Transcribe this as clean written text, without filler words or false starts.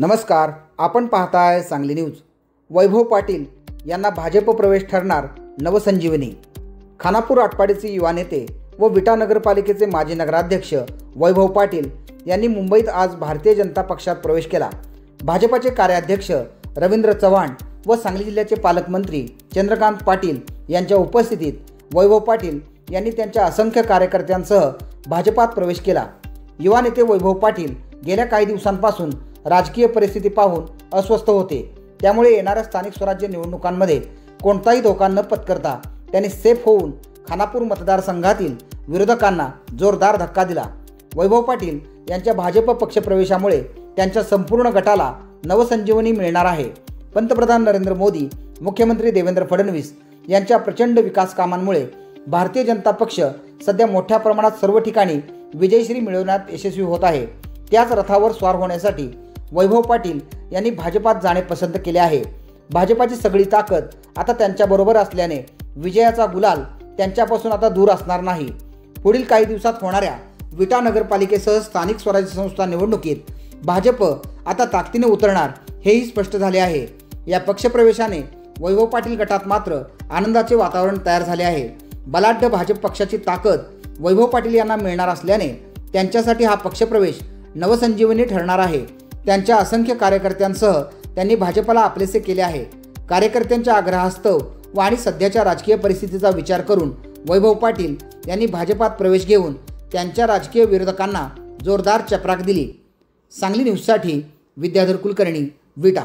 नमस्कार, आपण पाहताय सांगली न्यूज। वैभव पाटील यांना भाजप प्रवेश ठरणार नवसंजीवनी। खानापूर आटपाडीचे युवा नेते व विटा नगरपालिकेचे माजी नगराध्यक्ष वैभव पाटील यांनी मुंबईत आज भारतीय जनता पक्षात प्रवेश केला। भाजपाचे कार्याध्यक्ष रवींद्र चव्हाण व सांगली जिल्ह्याचे पालकमंत्री चंद्रकांत पाटील यांच्या उपस्थितीत वैभव पाटील यांनी त्यांच्या असंख्य कार्यकर्त्यांसह भाजपात प्रवेश केला। युवा नेते वैभव पाटील गेल्या काही दिवसांपासून राजकीय परिस्थिती पाहून अस्वस्थ होते, त्यामुळे येणाऱ्या स्थानिक स्वराज्य निवडणुकांमध्ये कोणताही धोका न पत्करता त्यांनी सेफ होऊन खानापूर मतदारसंघातील विरोधकांना जोरदार धक्का दिला। वैभव पाटील यांच्या भाजप पक्षप्रवेशामुळे त्यांच्या संपूर्ण गटाला नवसंजीवनी मिळणार आहे। पंतप्रधान नरेंद्र मोदी, मुख्यमंत्री देवेंद्र फडणवीस यांच्या प्रचंड विकास कामांमुळे भारतीय जनता पक्ष सध्या मोठ्या प्रमाणात सर्व ठिकाणी विजयश्री मिळवण्यात यशस्वी होत आहे। त्याच रथावर स्वार होण्यासाठी वैभव पाटील यांनी भाजपात जाणे पसंत केले आहे। भाजपाची सगळी ताकद आता त्यांच्याबरोबर असल्याने विजयाचा गुलाल त्यांच्यापासून आता दूर असणार नाही। पुढील काही दिवसात होणाऱ्या विटा नगरपालिकेसह स्थानिक स्वराज्य संस्था निवडणुकीत भाजप आता ताकदीने उतरणार हेही स्पष्ट झाले आहे। या पक्षप्रवेशाने वैभव पाटील गटात मात्र आनंदाचे वातावरण तयार झाले आहे। बलाढ्य भाजप पक्षाची ताकद वैभव पाटील यांना मिळणार असल्याने त्यांच्यासाठी हा पक्षप्रवेश नवसंजीवनी ठरणार आहे। त्यांच्या असंख्य कार्यकर्त्यांसह त्यांनी भाजपला आपलेसे केले आहे। कार्यकर्त्यांच्या आग्रहास्तव व आणि सध्याच्या राजकीय परिस्थितीचा विचार करून वैभव पाटील यांनी भाजपात प्रवेश घेऊन त्यांच्या राजकीय विरोधकांना जोरदार चपराक दिली। सांगली न्यूजसाठी विद्याधर कुलकर्णी, विटा।